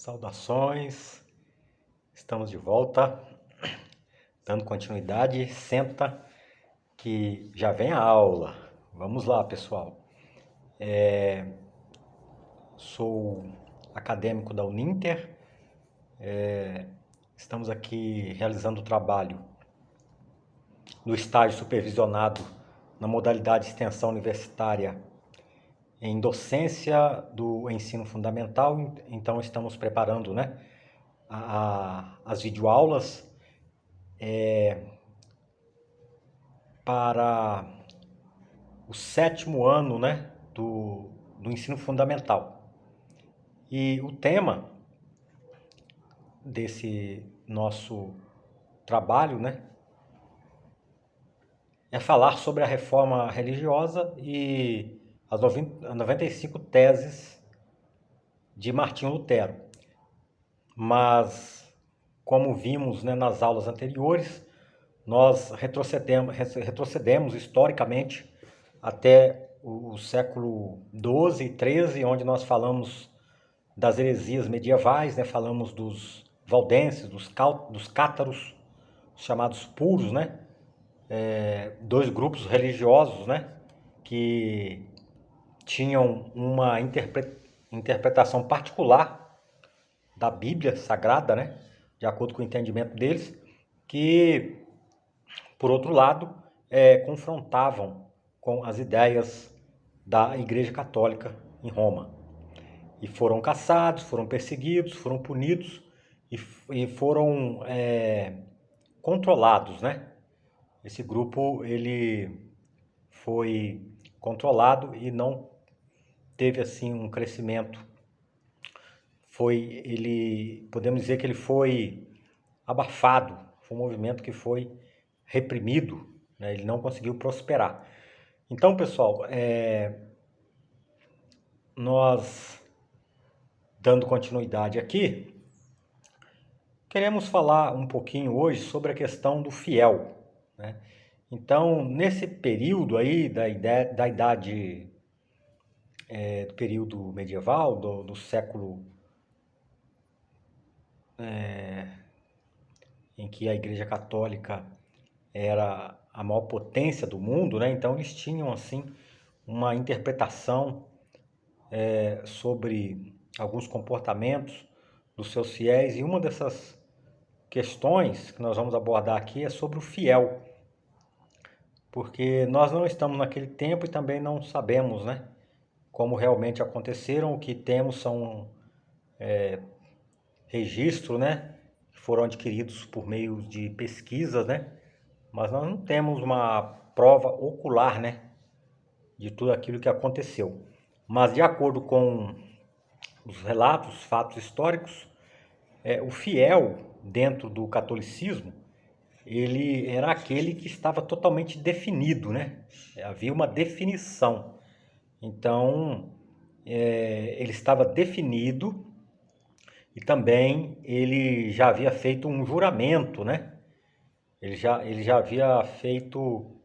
Saudações, estamos de volta, dando continuidade. Senta que já vem a aula. Vamos lá, pessoal. Sou acadêmico da Uninter, estamos aqui realizando o trabalho no estágio supervisionado na modalidade de extensão universitária em docência do ensino fundamental. Então estamos preparando, as videoaulas para o 7º ano, do ensino fundamental. E o tema desse nosso trabalho, é falar sobre a reforma religiosa e as 95 teses de Martinho Lutero. Mas, como vimos, nas aulas anteriores, nós retrocedemos historicamente até o século XII e XIII, onde nós falamos das heresias medievais, falamos dos valdenses, dos cátaros, chamados puros, dois grupos religiosos, que tinham uma interpretação particular da Bíblia Sagrada, de acordo com o entendimento deles, que, por outro lado, confrontavam com as ideias da Igreja Católica em Roma. E foram caçados, foram perseguidos, foram punidos e foram controlados, Esse grupo, ele foi controlado e não teve assim um crescimento. Podemos dizer que ele foi abafado, foi um movimento que foi reprimido, ele não conseguiu prosperar. Então, pessoal, nós, dando continuidade aqui, queremos falar um pouquinho hoje sobre a questão do fiel. Então, nesse período aí da idade, do período medieval, do século em que a Igreja Católica era a maior potência do mundo, então eles tinham assim uma interpretação sobre alguns comportamentos dos seus fiéis, e uma dessas questões que nós vamos abordar aqui é sobre o fiel, porque nós não estamos naquele tempo e também não sabemos, como realmente aconteceram. O que temos são registros, que foram adquiridos por meio de pesquisas, mas nós não temos uma prova ocular, de tudo aquilo que aconteceu. Mas, de acordo com os relatos, fatos históricos, o fiel dentro do catolicismo, ele era aquele que estava totalmente definido, Havia uma definição. Então, ele estava definido e também ele já havia feito um juramento, Ele já havia feito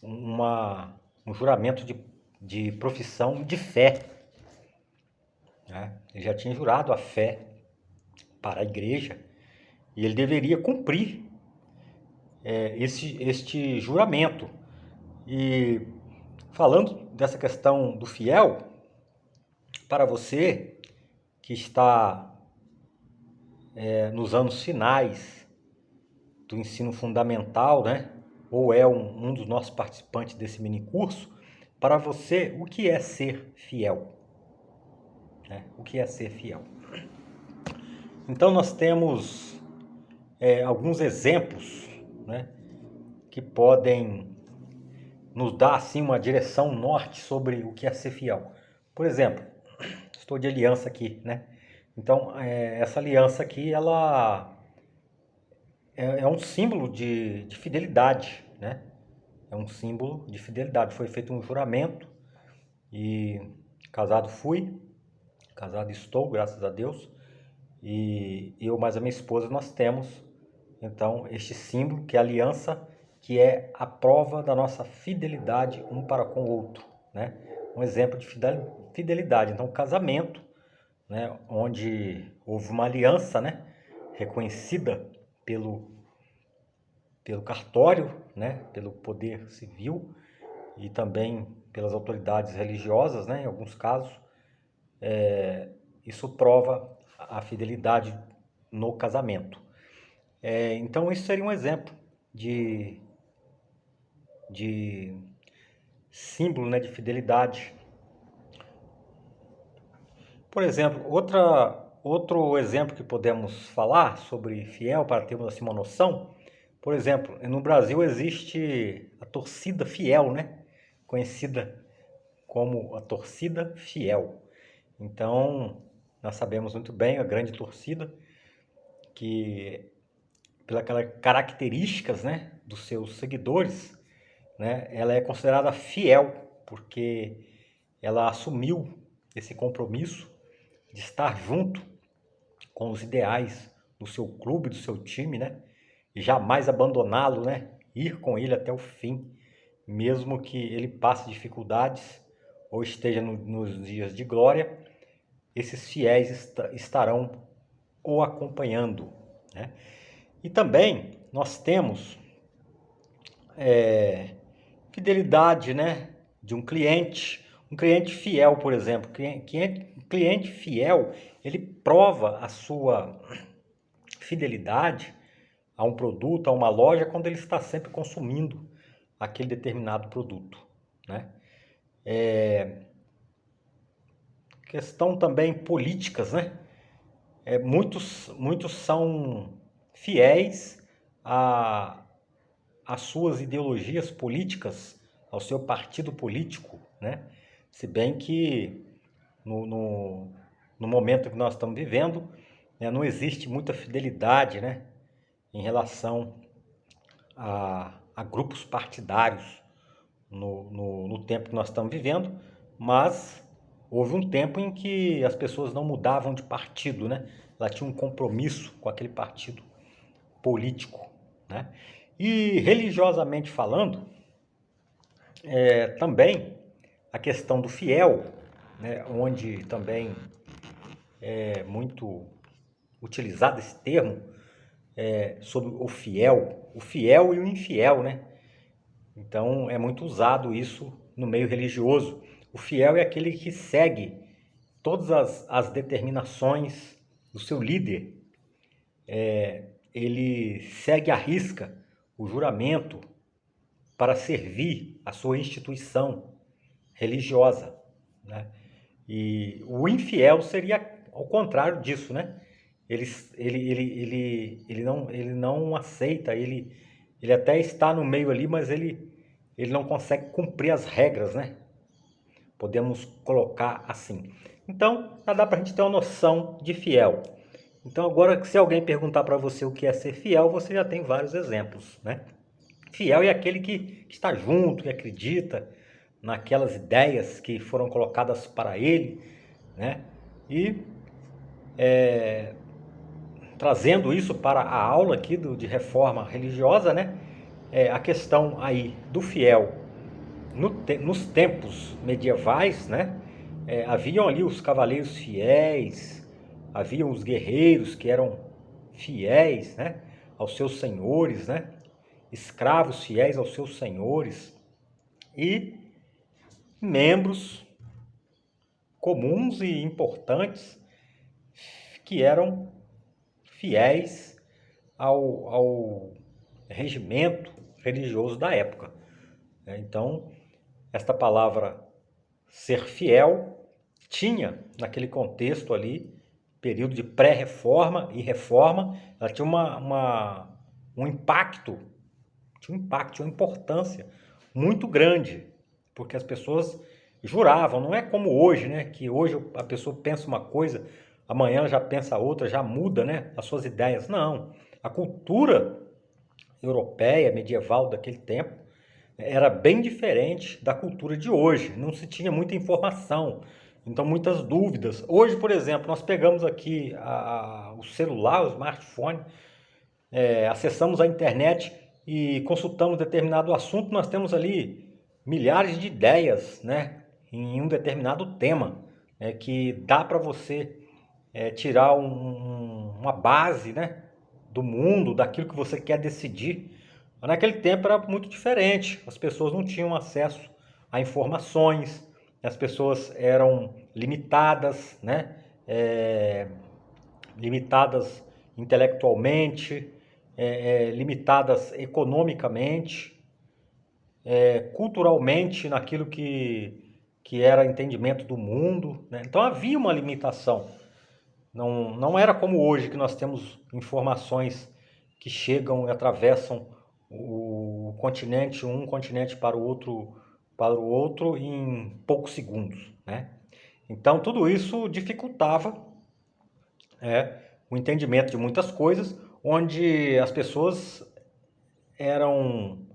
um juramento de profissão de fé, Ele já tinha jurado a fé para a igreja e ele deveria cumprir este juramento. E falando dessa questão do fiel, para você que está nos anos finais do ensino fundamental, ou é um dos nossos participantes desse mini curso, para você, o que é ser fiel? O que é ser fiel? Então nós temos alguns exemplos, que podem nos dar assim uma direção norte sobre o que é ser fiel. Por exemplo, estou de aliança aqui, Então, essa aliança aqui, ela é um símbolo de fidelidade, É um símbolo de fidelidade. Foi feito um juramento e casado fui, casado estou, graças a Deus. E eu mais a minha esposa, nós temos, então, este símbolo, que é a aliança, que é a prova da nossa fidelidade um para com o outro, Um exemplo de fidelidade. Então, o casamento né, onde houve uma aliança, né, reconhecida pelo cartório, né, pelo poder civil e também pelas autoridades religiosas, né, em alguns casos. Isso prova a fidelidade no casamento. Então, isso seria um exemplo de símbolo, né, de fidelidade. Por exemplo, outro exemplo que podemos falar sobre fiel, para termos assim uma noção, por exemplo, no Brasil existe a torcida fiel, né? Conhecida como a torcida fiel. Então, nós sabemos muito bem a grande torcida, que pelas características, né, dos seus seguidores, né, ela é considerada fiel, porque ela assumiu esse compromisso de estar junto com os ideais do seu clube, do seu time, né? E jamais abandoná-lo, né? Ir com ele até o fim, mesmo que ele passe dificuldades ou esteja nos dias de glória, esses fiéis estarão o acompanhando, né? E também nós temos fidelidade, né, de um cliente fiel, por exemplo. Cliente fiel, ele prova a sua fidelidade a um produto, a uma loja, quando ele está sempre consumindo aquele determinado produto, né? Questão também políticas, né? Muitos são fiéis a, às suas ideologias políticas, ao seu partido político, né? Se bem que no momento que nós estamos vivendo, né, não existe muita fidelidade, né, em relação a grupos partidários no tempo que nós estamos vivendo, mas houve um tempo em que as pessoas não mudavam de partido, né? Elas tinham um compromisso com aquele partido político, né? E religiosamente falando, também a questão do fiel, né, onde também é muito utilizado esse termo, sobre o fiel e o infiel, né? Então é muito usado isso no meio religioso. O fiel é aquele que segue todas as determinações do seu líder. Ele segue à risca o juramento para servir a sua instituição religiosa, né? E o infiel seria ao contrário disso, né? Ele não aceita, ele até está no meio ali, mas ele não consegue cumprir as regras, né? Podemos colocar assim. Então, já dá para a gente ter uma noção de fiel. Então, agora, se alguém perguntar para você o que é ser fiel, você já tem vários exemplos, né? Fiel é aquele que está junto, que acredita naquelas ideias que foram colocadas para ele, né? E trazendo isso para a aula aqui de reforma religiosa, né? A questão aí do fiel nos tempos medievais, né? Haviam ali os cavaleiros fiéis, haviam os guerreiros que eram fiéis, né, aos seus senhores, né? Escravos fiéis aos seus senhores e membros comuns e importantes que eram fiéis ao regimento religioso da época. Então, esta palavra ser fiel tinha, naquele contexto ali, período de pré-reforma e reforma, ela tinha um impacto, tinha uma importância muito grande, porque as pessoas juravam, não é como hoje, né? Que hoje a pessoa pensa uma coisa, amanhã já pensa outra, já muda, né, as suas ideias. Não, a cultura europeia, medieval daquele tempo, era bem diferente da cultura de hoje. Não se tinha muita informação, então muitas dúvidas. Hoje, por exemplo, nós pegamos aqui o celular, o smartphone, acessamos a internet e consultamos determinado assunto, nós temos ali milhares de ideias, né, em um determinado tema, que dá para você tirar uma base, né, do mundo, daquilo que você quer decidir. Mas naquele tempo era muito diferente, as pessoas não tinham acesso a informações, as pessoas eram limitadas, né, limitadas intelectualmente, limitadas economicamente, culturalmente naquilo que era entendimento do mundo, né? Então havia uma limitação. Não era como hoje, que nós temos informações que chegam e atravessam o continente, um continente para o outro em poucos segundos, né? Então tudo isso dificultava o entendimento de muitas coisas, onde as pessoas eram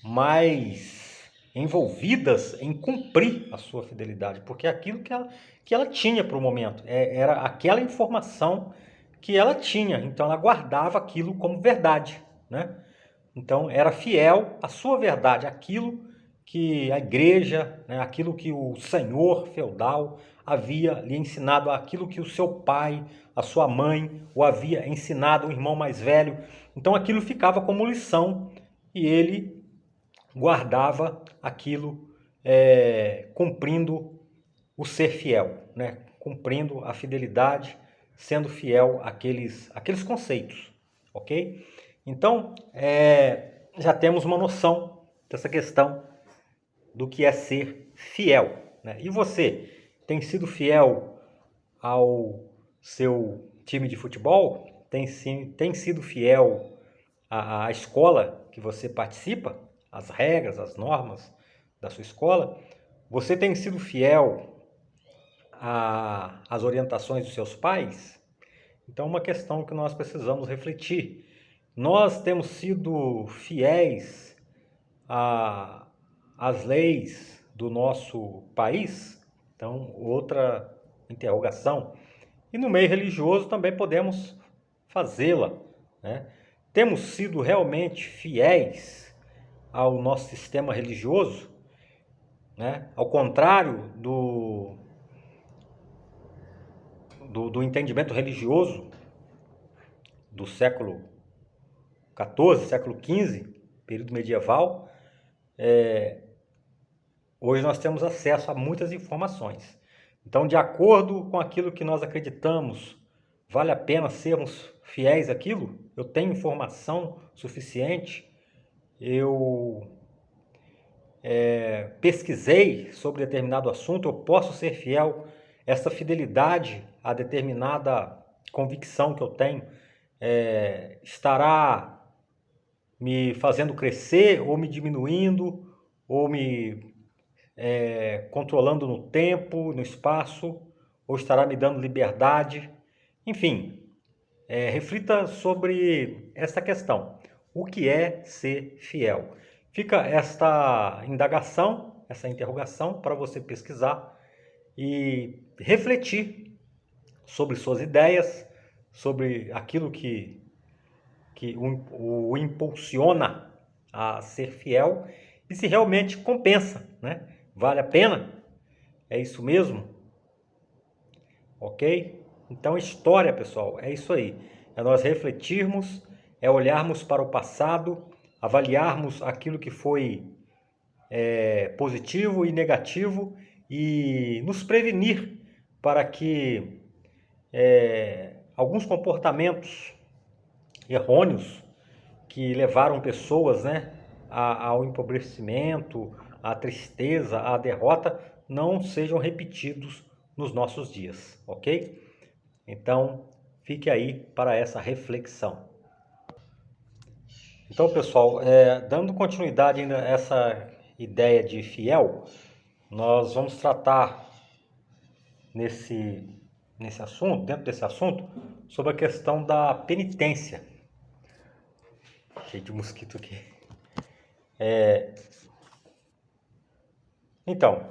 mais envolvidas em cumprir a sua fidelidade, porque é aquilo que ela tinha para o momento, era aquela informação que ela tinha, então ela guardava aquilo como verdade, né? Então era fiel à sua verdade, aquilo que a igreja, né, aquilo que o senhor feudal havia lhe ensinado, aquilo que o seu pai, a sua mãe o havia ensinado, o irmão mais velho. Então aquilo ficava como lição e ele guardava aquilo, cumprindo o ser fiel, né? Cumprindo a fidelidade, sendo fiel àqueles conceitos, ok? Então, já temos uma noção dessa questão do que é ser fiel, né? E você tem sido fiel ao seu time de futebol? Tem sido fiel à escola que você participa? As regras, as normas da sua escola? Você tem sido fiel às orientações dos seus pais? Então, é uma questão que nós precisamos refletir. Nós temos sido fiéis às leis do nosso país? Então, outra interrogação. E no meio religioso também podemos fazê-la, né? Temos sido realmente fiéis ao nosso sistema religioso, né? Ao contrário do entendimento religioso do século XIV, século XV, período medieval, hoje nós temos acesso a muitas informações. Então, de acordo com aquilo que nós acreditamos, vale a pena sermos fiéis àquilo? Eu tenho informação suficiente? Eu pesquisei sobre determinado assunto? Eu posso ser fiel? Essa fidelidade a determinada convicção que eu tenho estará me fazendo crescer ou me diminuindo ou me controlando no tempo, no espaço, ou estará me dando liberdade? Enfim, reflita sobre essa questão. O que é ser fiel? Fica esta indagação, essa interrogação para você pesquisar e refletir sobre suas ideias, sobre aquilo que o impulsiona a ser fiel e se realmente compensa, né? Vale a pena? É isso mesmo? Ok? Então, história, pessoal, é isso aí. É nós refletirmos, é olharmos para o passado, avaliarmos aquilo que foi positivo e negativo e nos prevenir para que alguns comportamentos errôneos que levaram pessoas, né, ao empobrecimento, à tristeza, à derrota, não sejam repetidos nos nossos dias, ok? Então, fique aí para essa reflexão. Então, pessoal, dando continuidade ainda a essa ideia de fiel, nós vamos tratar nesse assunto, dentro desse assunto, sobre a questão da penitência. Cheio de mosquito aqui. Então,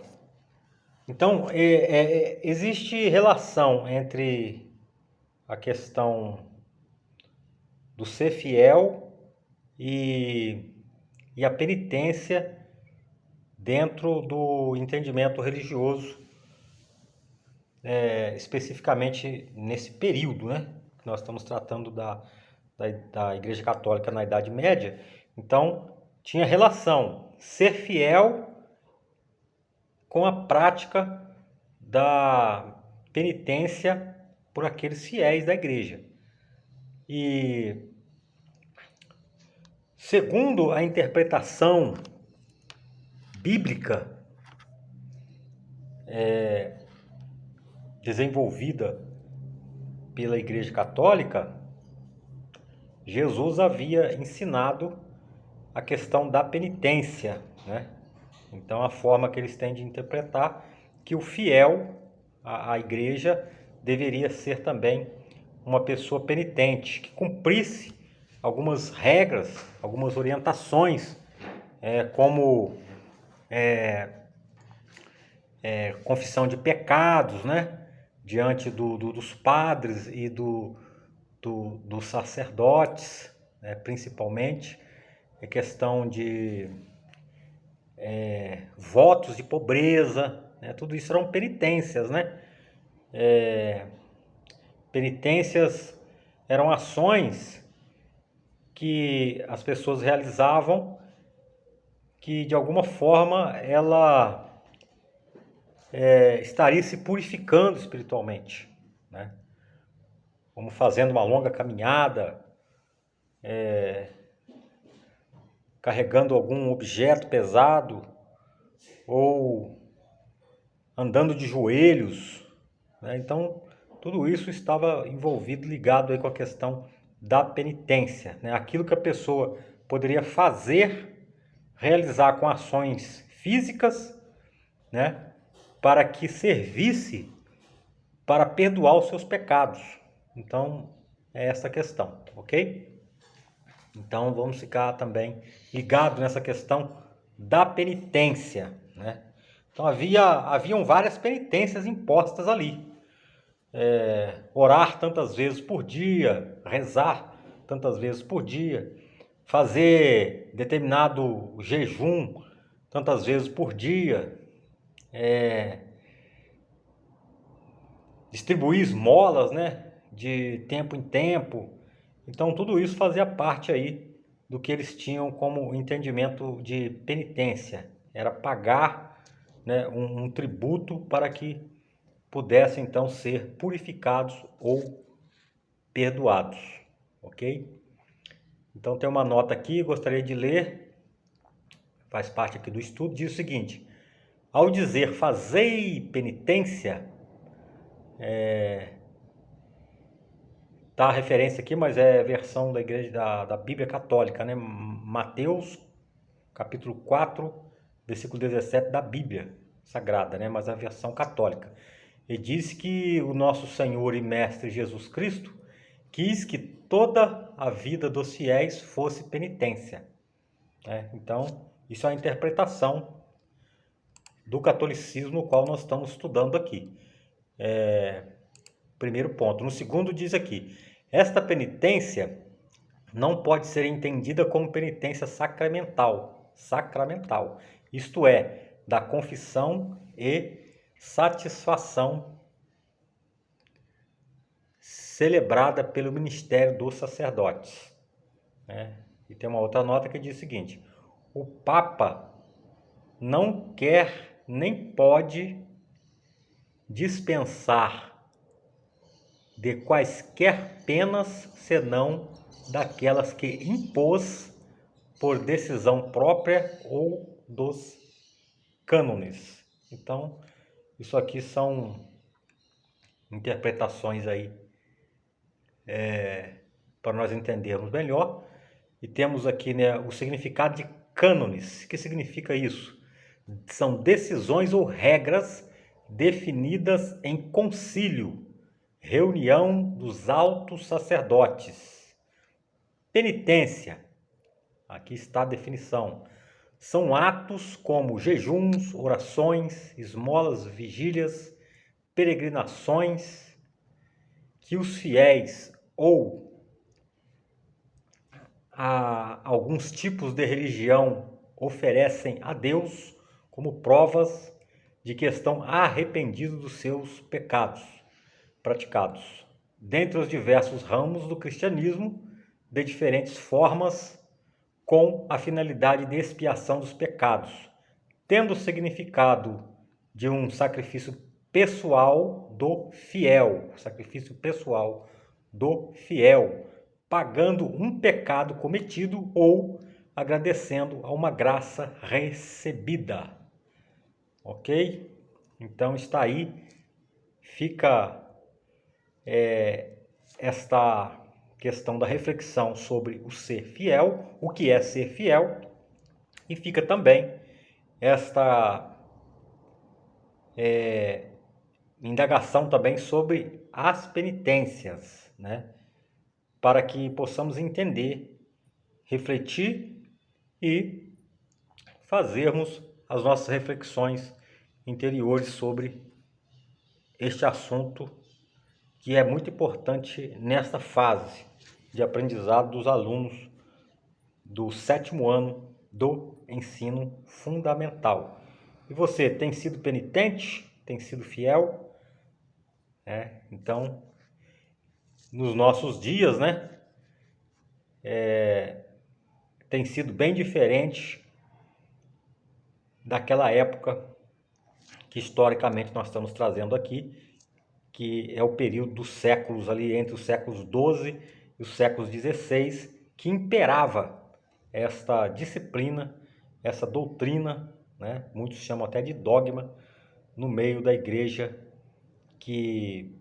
existe relação entre a questão do ser fiel e a penitência dentro do entendimento religioso especificamente nesse período, né? Nós estamos tratando da Igreja Católica na Idade Média. Então, tinha relação ser fiel com a prática da penitência por aqueles fiéis da igreja. E, segundo a interpretação bíblica desenvolvida pela Igreja Católica, Jesus havia ensinado a questão da penitência, né? Então, a forma que eles têm de interpretar que o fiel à igreja deveria ser também uma pessoa penitente, que cumprisse algumas regras, algumas orientações, como confissão de pecados, né? Diante dos padres e dos sacerdotes, né? Principalmente, é questão de votos de pobreza, né? Tudo isso eram penitências, né? Penitências eram ações que as pessoas realizavam que de alguma forma ela estaria se purificando espiritualmente, né? Como fazendo uma longa caminhada, carregando algum objeto pesado ou andando de joelhos, né? Então, tudo isso estava envolvido, ligado aí com a questão da penitência, né? Aquilo que a pessoa poderia fazer, realizar com ações físicas, né? Para que servisse para perdoar os seus pecados. Então, é essa a questão, ok? Então, vamos ficar também ligado nessa questão da penitência, né? Então, haviam várias penitências impostas ali. Orar tantas vezes por dia, rezar tantas vezes por dia, fazer determinado jejum tantas vezes por dia, distribuir esmolas, né, de tempo em tempo. Então, tudo isso fazia parte aí do que eles tinham como entendimento de penitência. Era pagar, né, um tributo para que pudessem então ser purificados ou perdoados, ok? Então tem uma nota aqui, gostaria de ler, faz parte aqui do estudo, diz o seguinte: ao dizer fazei penitência, tá a referência aqui, mas é a versão da igreja da Bíblia Católica, né? Mateus, capítulo 4, versículo 17 da Bíblia Sagrada, né? Mas a versão católica. E diz que o nosso Senhor e Mestre Jesus Cristo quis que toda a vida dos fiéis fosse penitência, né? Então, isso é a interpretação do catolicismo no qual nós estamos estudando aqui. Primeiro ponto. No segundo diz aqui, esta penitência não pode ser entendida como penitência sacramental, isto é, da confissão e satisfação celebrada pelo ministério dos sacerdotes, né? E tem uma outra nota que diz o seguinte: o Papa não quer nem pode dispensar de quaisquer penas senão daquelas que impôs por decisão própria ou dos cânones. Então, isso aqui são interpretações aí para nós entendermos melhor. E temos aqui, né, o significado de cânones. O que significa isso? São decisões ou regras definidas em concílio, reunião dos altos sacerdotes. Penitência, aqui está a definição. São atos como jejuns, orações, esmolas, vigílias, peregrinações que os fiéis ou alguns tipos de religião oferecem a Deus como provas de que estão arrependidos dos seus pecados praticados, dentre os diversos ramos do cristianismo, de diferentes formas, com a finalidade de expiação dos pecados, tendo o significado de um sacrifício pessoal do fiel, pagando um pecado cometido ou agradecendo a uma graça recebida. Ok? Então está aí, fica esta questão da reflexão sobre o ser fiel, o que é ser fiel, e fica também esta indagação também sobre as penitências, né? Para que possamos entender, refletir e fazermos as nossas reflexões interiores sobre este assunto que é muito importante nesta fase de aprendizado dos alunos do 7º ano do ensino fundamental. E você tem sido penitente? Tem sido fiel? Então, nos nossos dias, né? Tem sido bem diferente daquela época que historicamente nós estamos trazendo aqui, que é o período dos séculos ali entre os séculos XII e os séculos XVI, que imperava esta disciplina, essa doutrina, né? Muitos chamam até de dogma, no meio da igreja que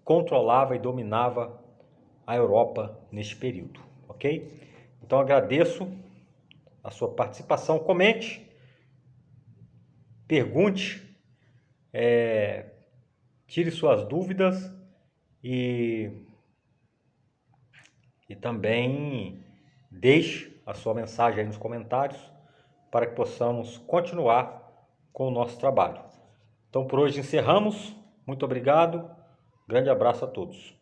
controlava e dominava a Europa neste período, ok? Então agradeço a sua participação, comente, pergunte, tire suas dúvidas e também deixe a sua mensagem aí nos comentários para que possamos continuar com o nosso trabalho. Então por hoje encerramos. Muito obrigado. Grande abraço a todos.